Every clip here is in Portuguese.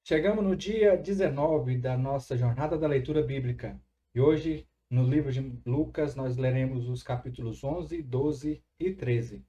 Chegamos no dia 19 da nossa jornada da leitura bíblica. E hoje, no livro de Lucas, nós leremos os capítulos 11, 12 e 13.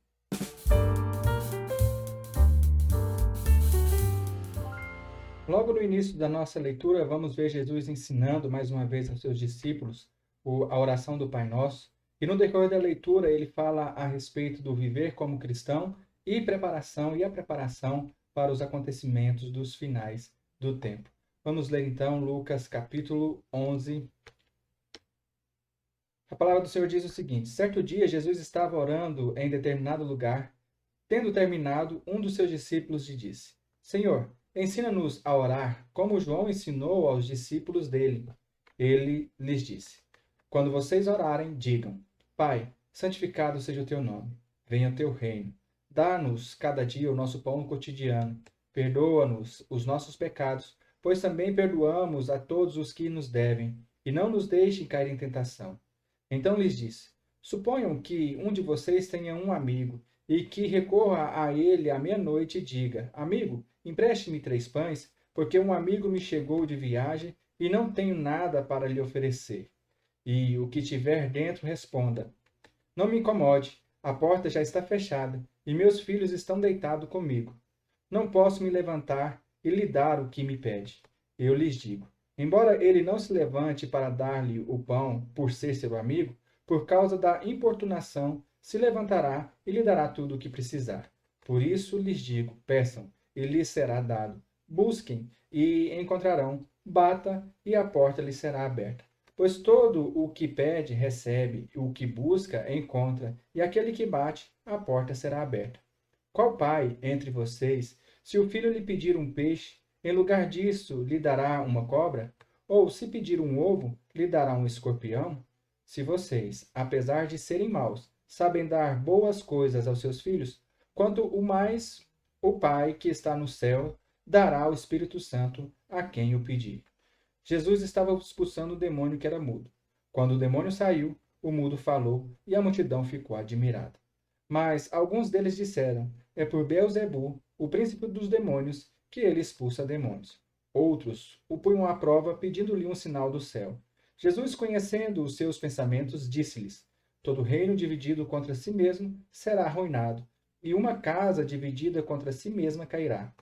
Logo no início da nossa leitura, vamos ver Jesus ensinando mais uma vez aos seus discípulos a oração do Pai Nosso. E no decorrer da leitura, ele fala a respeito do viver como cristão e a preparação para os acontecimentos dos finais do tempo. Vamos ler então Lucas capítulo 11. A palavra do Senhor diz o seguinte: certo dia, Jesus estava orando em determinado lugar. Tendo terminado, um dos seus discípulos lhe disse: Senhor, ensina-nos a orar, como João ensinou aos discípulos dele. Ele lhes disse: Quando vocês orarem, digam: Pai, santificado seja o teu nome. Venha o teu reino. Dá-nos cada dia o nosso pão cotidiano. Perdoa-nos os nossos pecados, pois também perdoamos a todos os que nos devem. E não nos deixe cair em tentação. Então lhes disse: Suponham que um de vocês tenha um amigo e que recorra a ele à meia-noite e diga: Amigo, empreste-me 3 pães, porque um amigo me chegou de viagem e não tenho nada para lhe oferecer. E o que tiver dentro responda: Não me incomode, a porta já está fechada e meus filhos estão deitados comigo. Não posso me levantar e lhe dar o que me pede. Eu lhes digo: embora ele não se levante para dar-lhe o pão por ser seu amigo, por causa da importunação, se levantará e lhe dará tudo o que precisar. Por isso lhes digo: peçam, e lhes será dado. Busquem, e encontrarão. Bata, e a porta lhes será aberta. Pois todo o que pede, recebe, o que busca, encontra, e aquele que bate, a porta será aberta. Qual pai entre vocês, se o filho lhe pedir um peixe, em lugar disso lhe dará uma cobra? Ou, se pedir um ovo, lhe dará um escorpião? Se vocês, apesar de serem maus, sabem dar boas coisas aos seus filhos, quanto o mais o Pai que está no céu dará o Espírito Santo a quem o pedir. Jesus estava expulsando o demônio que era mudo. Quando o demônio saiu, o mudo falou e a multidão ficou admirada. Mas alguns deles disseram: É por Beelzebu, o príncipe dos demônios, que ele expulsa demônios. Outros o punham à prova, pedindo-lhe um sinal do céu. Jesus, conhecendo os seus pensamentos, disse-lhes: Todo reino dividido contra si mesmo será arruinado, e uma casa dividida contra si mesma cairá.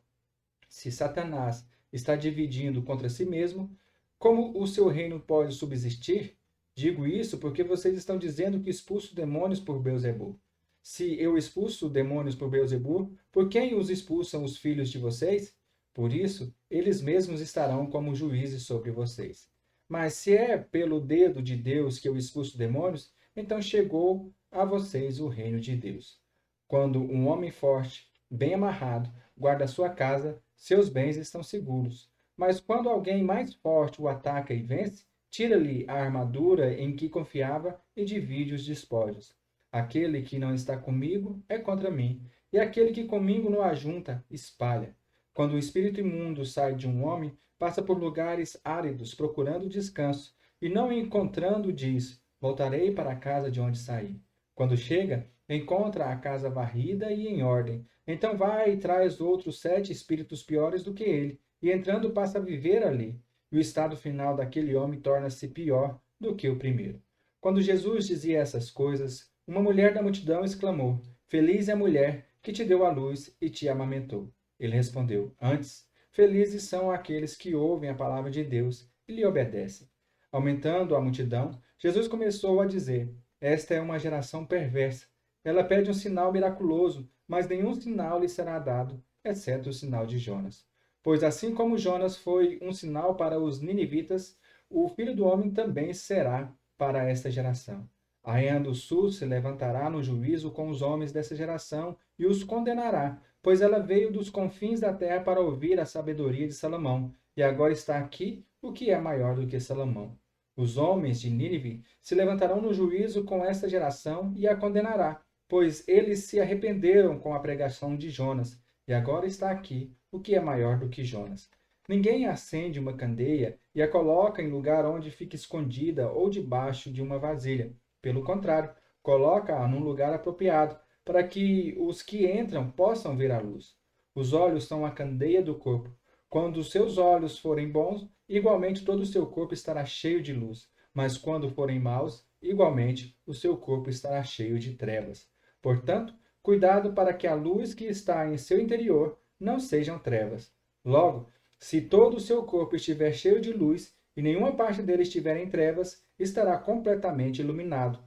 Se Satanás está dividindo contra si mesmo, como o seu reino pode subsistir? Digo isso porque vocês estão dizendo que expulso demônios por Beelzebu. Se eu expulso demônios por Beelzebu, por quem os expulsam os filhos de vocês? Por isso, eles mesmos estarão como juízes sobre vocês. Mas se é pelo dedo de Deus que eu expulso demônios, então chegou a vocês o reino de Deus. Quando um homem forte, bem amarrado, guarda sua casa, seus bens estão seguros. Mas quando alguém mais forte o ataca e vence, tira-lhe a armadura em que confiava e divide os despojos. Aquele que não está comigo é contra mim, e aquele que comigo não ajunta, espalha. Quando o espírito imundo sai de um homem, passa por lugares áridos procurando descanso, e não encontrando, diz: Voltarei para a casa de onde saí. Quando chega, encontra a casa varrida e em ordem. Então vai e traz outros 7 espíritos piores do que ele, e entrando passa a viver ali. E o estado final daquele homem torna-se pior do que o primeiro. Quando Jesus dizia essas coisas, uma mulher da multidão exclamou: Feliz é a mulher que te deu a luz e te amamentou. Ele respondeu: Antes, felizes são aqueles que ouvem a palavra de Deus e lhe obedecem. Aumentando a multidão, Jesus começou a dizer: Esta é uma geração perversa. Ela pede um sinal miraculoso, mas nenhum sinal lhe será dado, exceto o sinal de Jonas. Pois assim como Jonas foi um sinal para os ninivitas, o Filho do Homem também será para esta geração. A rainha do sul se levantará no juízo com os homens dessa geração e os condenará, pois ela veio dos confins da terra para ouvir a sabedoria de Salomão, e agora está aqui o que é maior do que Salomão. Os homens de Nínive se levantarão no juízo com esta geração e a condenará, pois eles se arrependeram com a pregação de Jonas, e agora está aqui o que é maior do que Jonas. Ninguém acende uma candeia e a coloca em lugar onde fica escondida ou debaixo de uma vasilha. Pelo contrário, coloca-a num lugar apropriado, para que os que entram possam ver a luz. Os olhos são a candeia do corpo. Quando os seus olhos forem bons, igualmente todo o seu corpo estará cheio de luz. Mas quando forem maus, igualmente o seu corpo estará cheio de trevas. Portanto, cuidado para que a luz que está em seu interior não sejam trevas. Logo, se todo o seu corpo estiver cheio de luz e nenhuma parte dele estiver em trevas, estará completamente iluminado,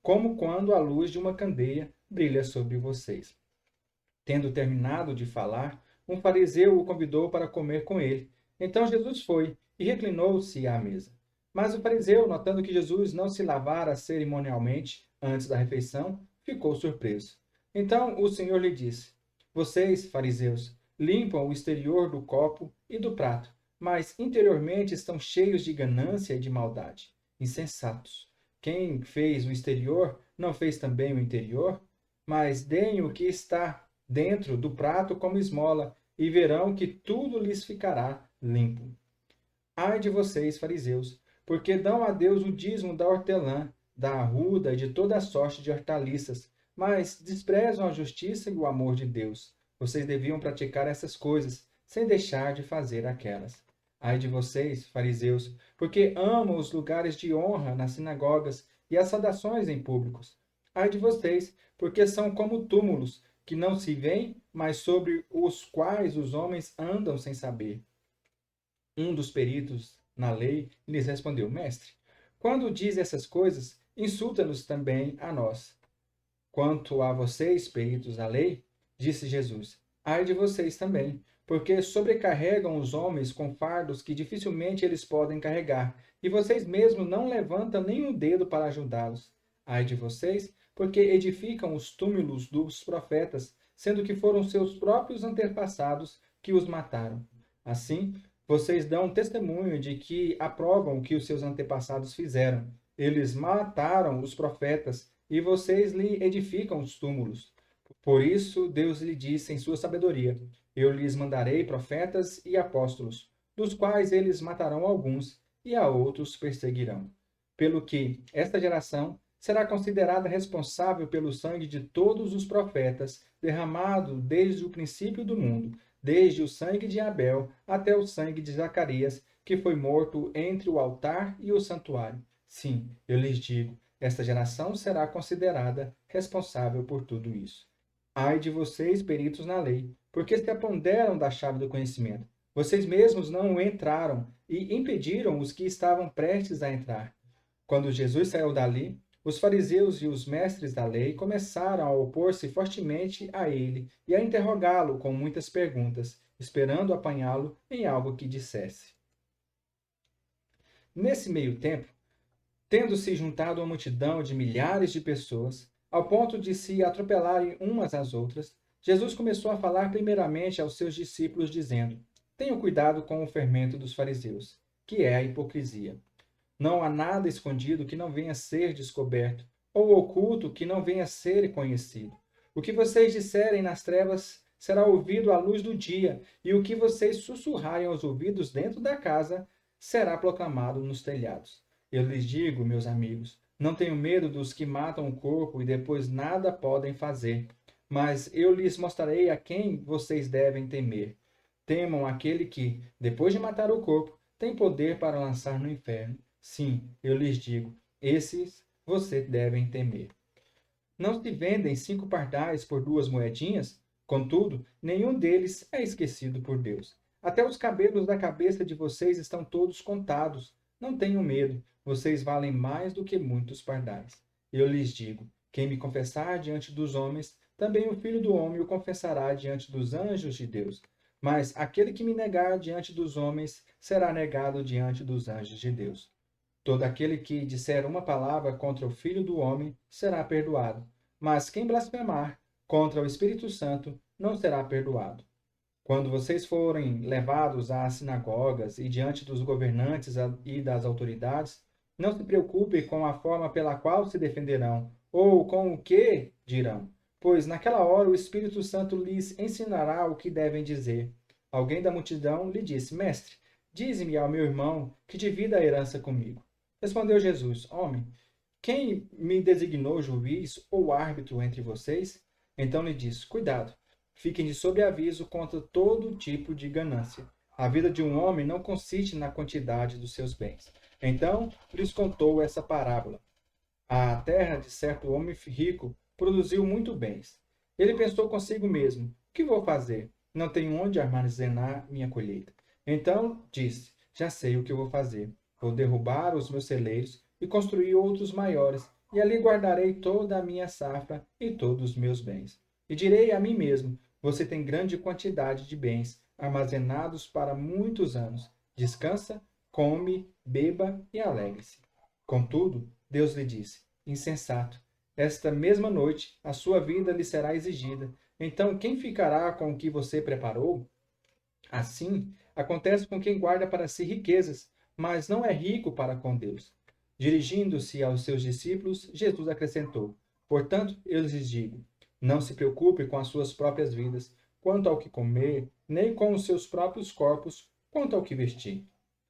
como quando a luz de uma candeia brilha sobre vocês. Tendo terminado de falar, um fariseu o convidou para comer com ele. Então Jesus foi e reclinou-se à mesa. Mas o fariseu, notando que Jesus não se lavara cerimonialmente antes da refeição, ficou surpreso. Então o Senhor lhe disse: Vocês, fariseus, limpam o exterior do copo e do prato, mas interiormente estão cheios de ganância e de maldade. Insensatos! Quem fez o exterior não fez também o interior? Mas deem o que está dentro do prato como esmola, e verão que tudo lhes ficará limpo. Ai de vocês, fariseus, porque dão a Deus o dízimo da hortelã, da arruda e de toda a sorte de hortaliças, mas desprezam a justiça e o amor de Deus. Vocês deviam praticar essas coisas, sem deixar de fazer aquelas. Ai de vocês, fariseus, porque amam os lugares de honra nas sinagogas e as saudações em públicos. Ai de vocês, porque são como túmulos, que não se veem, mas sobre os quais os homens andam sem saber. Um dos peritos na lei lhes respondeu: Mestre, quando diz essas coisas, insulta-nos também a nós. Quanto a vocês, peritos da lei, disse Jesus, ai de vocês também, porque sobrecarregam os homens com fardos que dificilmente eles podem carregar, e vocês mesmos não levantam nem um dedo para ajudá-los. Ai de vocês, porque edificam os túmulos dos profetas, sendo que foram seus próprios antepassados que os mataram. Assim, vocês dão testemunho de que aprovam o que os seus antepassados fizeram. Eles mataram os profetas e vocês lhe edificam os túmulos. Por isso, Deus lhe disse em sua sabedoria: Eu lhes mandarei profetas e apóstolos, dos quais eles matarão alguns e a outros perseguirão. Pelo que esta geração será considerada responsável pelo sangue de todos os profetas, derramado desde o princípio do mundo, desde o sangue de Abel até o sangue de Zacarias, que foi morto entre o altar e o santuário. Sim, eu lhes digo, esta geração será considerada responsável por tudo isso. Ai de vocês, peritos na lei, porque se apoderam da chave do conhecimento. Vocês mesmos não entraram e impediram os que estavam prestes a entrar. Quando Jesus saiu dali, os fariseus e os mestres da lei começaram a opor-se fortemente a ele e a interrogá-lo com muitas perguntas, esperando apanhá-lo em algo que dissesse. Nesse meio tempo, tendo se juntado uma multidão de milhares de pessoas, ao ponto de se atropelarem umas às outras, Jesus começou a falar primeiramente aos seus discípulos, dizendo: Tenham cuidado com o fermento dos fariseus, que é a hipocrisia. Não há nada escondido que não venha a ser descoberto, ou oculto que não venha a ser conhecido. O que vocês disserem nas trevas será ouvido à luz do dia, e o que vocês sussurrarem aos ouvidos dentro da casa será proclamado nos telhados. Eu lhes digo, meus amigos, não tenho medo dos que matam o corpo e depois nada podem fazer, mas eu lhes mostrarei a quem vocês devem temer. Temam aquele que, depois de matar o corpo, tem poder para lançar no inferno. Sim, eu lhes digo, esses vocês devem temer. Não se vendem 5 pardais por 2 moedinhas? Contudo, nenhum deles é esquecido por Deus. Até os cabelos da cabeça de vocês estão todos contados. Não tenham medo, vocês valem mais do que muitos pardais. Eu lhes digo, quem me confessar diante dos homens, também o Filho do Homem o confessará diante dos anjos de Deus. Mas aquele que me negar diante dos homens, será negado diante dos anjos de Deus. Todo aquele que disser uma palavra contra o Filho do Homem será perdoado, mas quem blasfemar contra o Espírito Santo não será perdoado. Quando vocês forem levados às sinagogas e diante dos governantes e das autoridades, não se preocupem com a forma pela qual se defenderão ou com o que dirão, pois naquela hora o Espírito Santo lhes ensinará o que devem dizer. Alguém da multidão lhe disse: Mestre, dize-me ao meu irmão que divida a herança comigo. Respondeu Jesus: Homem, quem me designou juiz ou árbitro entre vocês? Então lhe disse: Cuidado, fiquem de sobreaviso contra todo tipo de ganância, A vida de um homem não consiste na quantidade dos seus bens. Então lhes contou essa parábola. A terra de certo homem rico produziu muito bens. Ele pensou consigo mesmo: o que vou fazer? Não tenho onde armazenar minha colheita. Então disse: já sei o que vou fazer. Vou derrubar os meus celeiros e construir outros maiores, e ali guardarei toda a minha safra e todos os meus bens. E direi a mim mesmo: você tem grande quantidade de bens armazenados para muitos anos. Descansa, come, beba e alegre-se. Contudo, Deus lhe disse: insensato, esta mesma noite a sua vida lhe será exigida. Então, quem ficará com o que você preparou? Assim, acontece com quem guarda para si riquezas, mas não é rico para com Deus. Dirigindo-se aos seus discípulos, Jesus acrescentou: portanto, eu lhes digo, não se preocupe com as suas próprias vidas, quanto ao que comer, nem com os seus próprios corpos, quanto ao que vestir.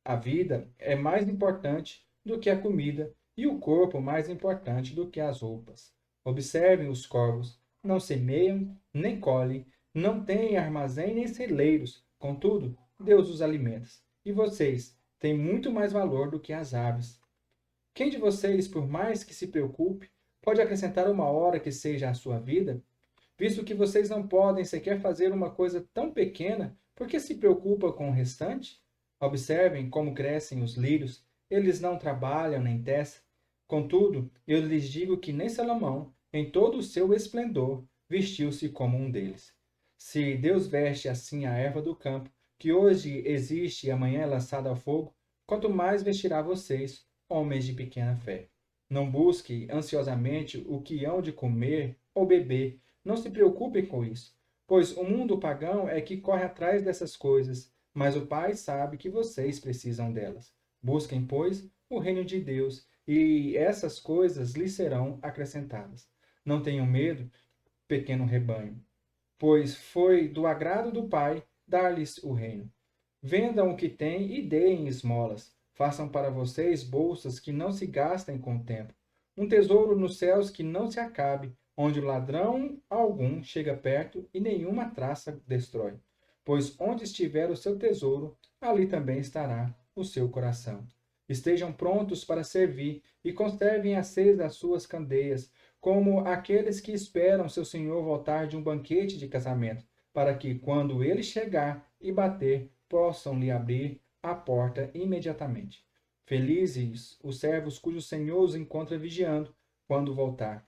A vida é mais importante do que a comida, e o corpo mais importante do que as roupas. Observem os corvos: não semeiam, nem colhem, não têm armazém nem celeiros, contudo, Deus os alimenta. E vocês têm muito mais valor do que as aves. Quem de vocês, por mais que se preocupe, pode acrescentar uma hora que seja à sua vida? Visto que vocês não podem sequer fazer uma coisa tão pequena, por que se preocupa com o restante? Observem como crescem os lírios, eles não trabalham nem tecem. Contudo, eu lhes digo que nem Salomão, em todo o seu esplendor, vestiu-se como um deles. Se Deus veste assim a erva do campo, que hoje existe e amanhã é lançada ao fogo, quanto mais vestirá vocês, homens de pequena fé. Não busque ansiosamente o que hão de comer ou beber, não se preocupem com isso, pois o mundo pagão é que corre atrás dessas coisas, mas o Pai sabe que vocês precisam delas. Busquem, pois, o reino de Deus, e essas coisas lhes serão acrescentadas. Não tenham medo, pequeno rebanho, pois foi do agrado do Pai dar-lhes o reino. Vendam o que têm e deem esmolas. Façam para vocês bolsas que não se gastem com o tempo. Um tesouro nos céus que não se acabe, onde o ladrão algum chega perto e nenhuma traça destrói. Pois onde estiver o seu tesouro, ali também estará o seu coração. Estejam prontos para servir e conservem acesas as suas candeias, como aqueles que esperam seu senhor voltar de um banquete de casamento, para que, quando ele chegar e bater, possam lhe abrir a porta imediatamente. Felizes os servos cujo senhor os encontra vigiando quando voltar.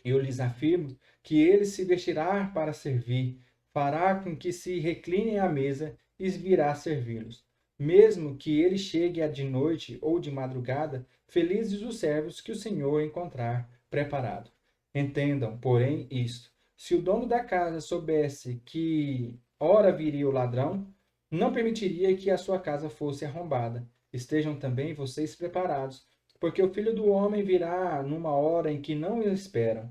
Eu lhes afirmo que ele se vestirá para servir, fará com que se reclinem à mesa e virá servi-los. Mesmo que ele chegue de noite ou de madrugada, felizes os servos que o Senhor encontrar preparado. Entendam, porém, isto: se o dono da casa soubesse que ora viria o ladrão, não permitiria que a sua casa fosse arrombada. Estejam também vocês preparados, porque o Filho do Homem virá numa hora em que não esperam.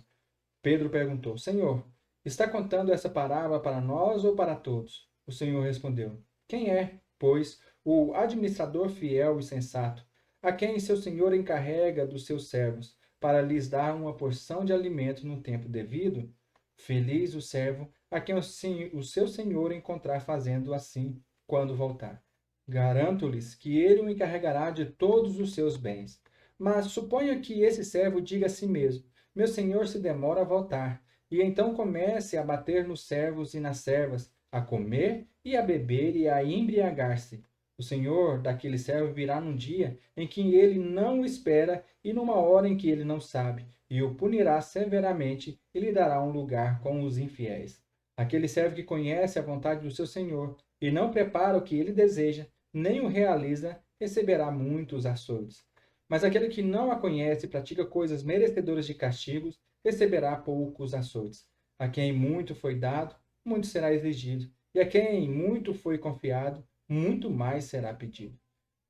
Pedro perguntou: Senhor, está contando essa parábola para nós ou para todos? O Senhor respondeu: quem é, pois, o administrador fiel e sensato, a quem seu senhor encarrega dos seus servos, para lhes dar uma porção de alimento no tempo devido? Feliz o servo a quem o seu senhor encontrar fazendo assim quando voltar. Garanto-lhes que ele o encarregará de todos os seus bens. Mas suponha que esse servo diga a si mesmo: meu senhor se demora a voltar, e então comece a bater nos servos e nas servas, a comer e a beber e a embriagar-se. O senhor daquele servo virá num dia em que ele não o espera e numa hora em que ele não sabe, e o punirá severamente e lhe dará um lugar com os infiéis. Aquele servo que conhece a vontade do seu senhor e não prepara o que ele deseja, nem o realiza, receberá muitos açoites. Mas aquele que não a conhece e pratica coisas merecedoras de castigos, receberá poucos açoites. A quem muito foi dado, muito será exigido, e a quem muito foi confiado, muito mais será pedido.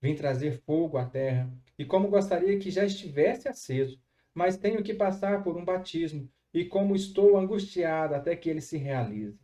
Vim trazer fogo à terra, e como gostaria que já estivesse aceso, mas tenho que passar por um batismo, e como estou angustiado até que ele se realize.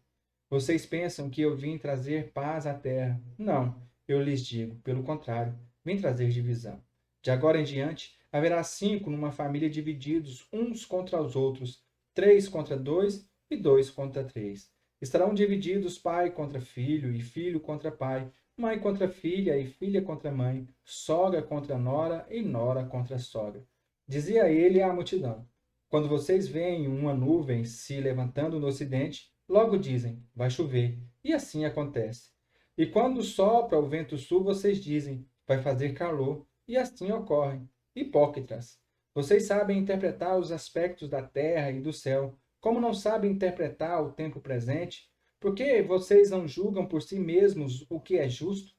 Vocês pensam que eu vim trazer paz à terra? Não, eu lhes digo, pelo contrário, vim trazer divisão. De agora em diante, haverá 5 numa família divididos uns contra os outros, 3 contra 2 e 2 contra 3. Estarão divididos pai contra filho e filho contra pai, mãe contra filha e filha contra mãe, sogra contra nora e nora contra sogra. Dizia ele à multidão: quando vocês veem uma nuvem se levantando no ocidente, logo dizem: vai chover, e assim acontece. E quando sopra o vento sul, vocês dizem: vai fazer calor, e assim ocorre. Hipócritas! Vocês sabem interpretar os aspectos da terra e do céu, como não sabem interpretar o tempo presente? Por que vocês não julgam por si mesmos o que é justo?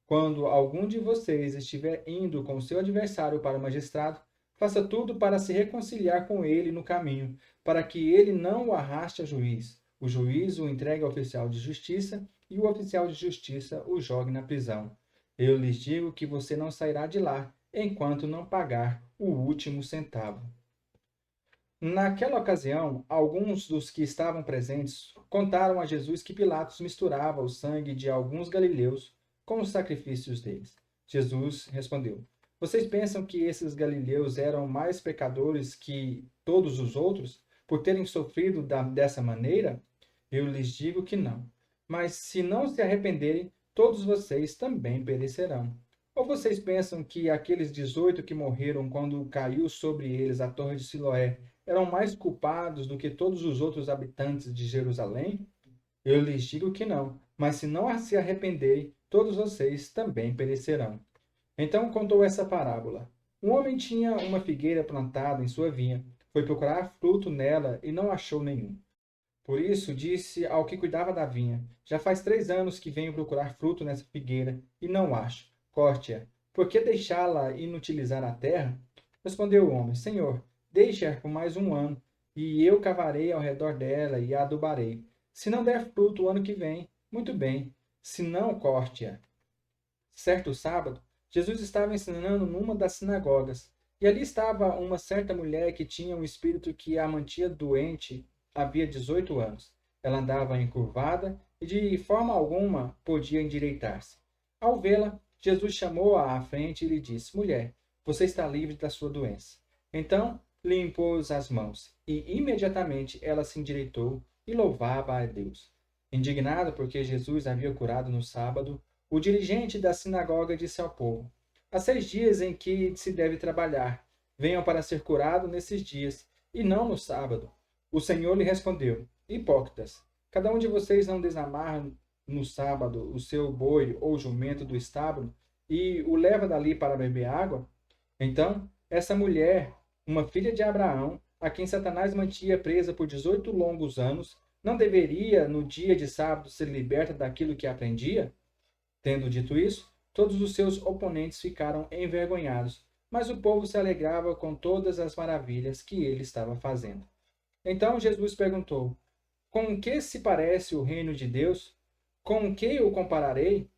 Quando algum de vocês estiver indo com o seu adversário para o magistrado, faça tudo para se reconciliar com ele no caminho, para que ele não o arraste ao juiz. O juiz o entregue ao oficial de justiça e o oficial de justiça o jogue na prisão. Eu lhes digo que você não sairá de lá enquanto não pagar o último centavo. Naquela ocasião, alguns dos que estavam presentes contaram a Jesus que Pilatos misturava o sangue de alguns galileus com os sacrifícios deles. Jesus respondeu: vocês pensam que esses galileus eram mais pecadores que todos os outros por terem sofrido dessa maneira? Eu lhes digo que não. Mas se não se arrependerem, todos vocês também perecerão. Ou vocês pensam que aqueles 18 que morreram quando caiu sobre eles a torre de Siloé eram mais culpados do que todos os outros habitantes de Jerusalém? Eu lhes digo que não, mas se não se arrependerem, todos vocês também perecerão. Então contou essa parábola. Um homem tinha uma figueira plantada em sua vinha, foi procurar fruto nela e não achou nenhum. Por isso disse ao que cuidava da vinha: já faz 3 anos que venho procurar fruto nessa figueira e não acho. Corte-a. Por que deixá-la inutilizar a terra? Respondeu o homem: Senhor, deixe-a por mais um ano, e eu cavarei ao redor dela e a adubarei. Se não der fruto o ano que vem, muito bem. Se não, corte-a. Certo sábado, Jesus estava ensinando numa das sinagogas, e ali estava uma certa mulher que tinha um espírito que a mantinha doente havia 18 anos. Ela andava encurvada e de forma alguma podia endireitar-se. Ao vê-la, Jesus chamou-a à frente e lhe disse: mulher, você está livre da sua doença. Então lhe impôs as mãos, e imediatamente ela se endireitou e louvava a Deus. Indignado porque Jesus havia curado no sábado, o dirigente da sinagoga disse ao povo: há 6 dias em que se deve trabalhar. Venham para ser curado nesses dias, e não no sábado. O Senhor lhe respondeu: hipócritas, cada um de vocês não desamarra no sábado o seu boi ou jumento do estábulo e o leva dali para beber água? Então, essa mulher, uma filha de Abraão, a quem Satanás mantinha presa por 18 longos anos, não deveria, no dia de sábado, ser liberta daquilo que aprendia? Tendo dito isso, todos os seus oponentes ficaram envergonhados, mas o povo se alegrava com todas as maravilhas que ele estava fazendo. Então Jesus perguntou: com que se parece o reino de Deus? Com que o compararei?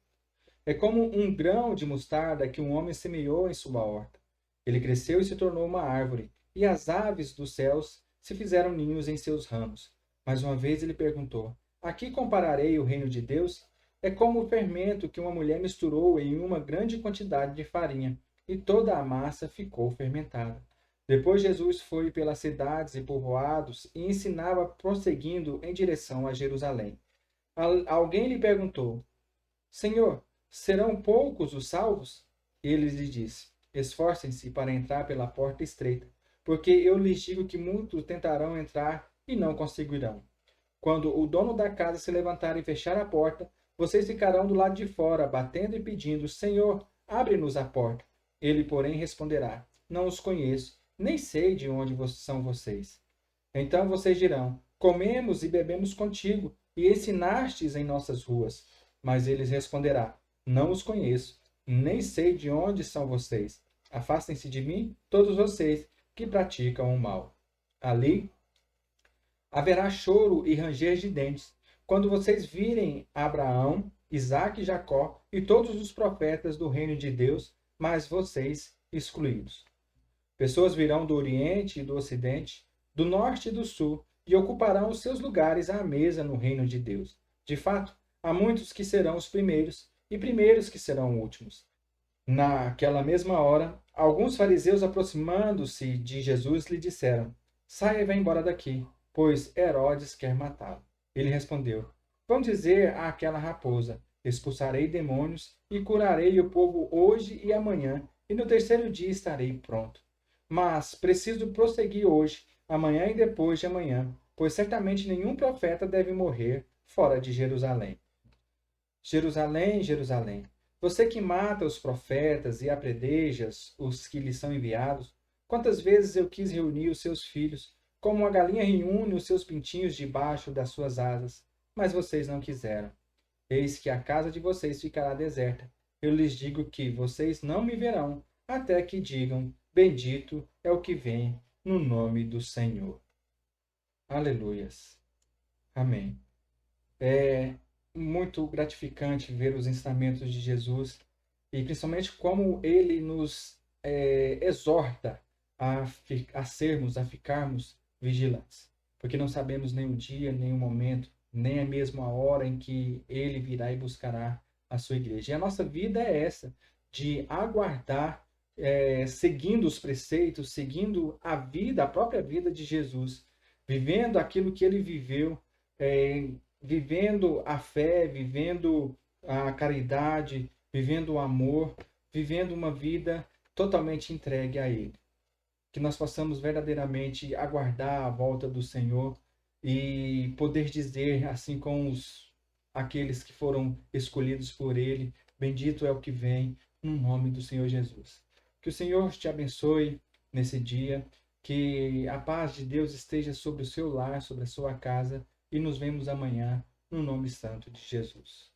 É como um grão de mostarda que um homem semeou em sua horta. Ele cresceu e se tornou uma árvore, e as aves dos céus se fizeram ninhos em seus ramos. Mais uma vez ele perguntou: a que compararei o reino de Deus? É como o fermento que uma mulher misturou em uma grande quantidade de farinha, e toda a massa ficou fermentada. Depois Jesus foi pelas cidades e povoados e ensinava prosseguindo em direção a Jerusalém. Alguém lhe perguntou: Senhor, serão poucos os salvos? Ele lhe disse: esforcem-se para entrar pela porta estreita, porque eu lhes digo que muitos tentarão entrar e não conseguirão. Quando o dono da casa se levantar e fechar a porta, vocês ficarão do lado de fora, batendo e pedindo: Senhor, abre-nos a porta. Ele, porém, responderá: não os conheço, nem sei de onde são vocês. Então vocês dirão: comemos e bebemos contigo, e ensinastes em nossas ruas. Mas ele responderá: não os conheço, nem sei de onde são vocês. Afastem-se de mim, todos vocês que praticam o mal. Ali haverá choro e ranger de dentes, quando vocês virem Abraão, Isaque e Jacó e todos os profetas do reino de Deus, mas vocês excluídos. Pessoas virão do Oriente e do Ocidente, do Norte e do Sul, e ocuparão os seus lugares à mesa no reino de Deus. De fato, há muitos que serão os primeiros, e primeiros que serão últimos. Naquela mesma hora, alguns fariseus, aproximando-se de Jesus, lhe disseram: saia e vá embora daqui, pois Herodes quer matá-lo. Ele respondeu: vão dizer àquela raposa: expulsarei demônios e curarei o povo hoje e amanhã, e no terceiro dia estarei pronto. Mas preciso prosseguir hoje, amanhã e depois de amanhã, pois certamente nenhum profeta deve morrer fora de Jerusalém. Jerusalém, Jerusalém, você que mata os profetas e apredejas os que lhes são enviados, quantas vezes eu quis reunir os seus filhos, como uma galinha reúne os seus pintinhos debaixo das suas asas, mas vocês não quiseram. Eis que a casa de vocês ficará deserta. Eu lhes digo que vocês não me verão, até que digam: Bendito é o que vem no nome do Senhor. Aleluias. Amém. É muito gratificante ver os ensinamentos de Jesus e principalmente como ele nos exorta a ficarmos vigilantes, porque não sabemos nem o dia, nem o momento, nem a mesma hora em que ele virá e buscará a sua igreja. E a nossa vida é essa, de aguardar, seguindo os preceitos, seguindo a vida, a própria vida de Jesus, vivendo aquilo que ele viveu, vivendo a fé, vivendo a caridade, vivendo o amor, vivendo uma vida totalmente entregue a Ele. Que nós possamos verdadeiramente aguardar a volta do Senhor e poder dizer, assim como aqueles que foram escolhidos por Ele, bendito é o que vem, no nome do Senhor Jesus. Que o Senhor te abençoe nesse dia, que a paz de Deus esteja sobre o seu lar, sobre a sua casa, e nos vemos amanhã, no nome santo de Jesus.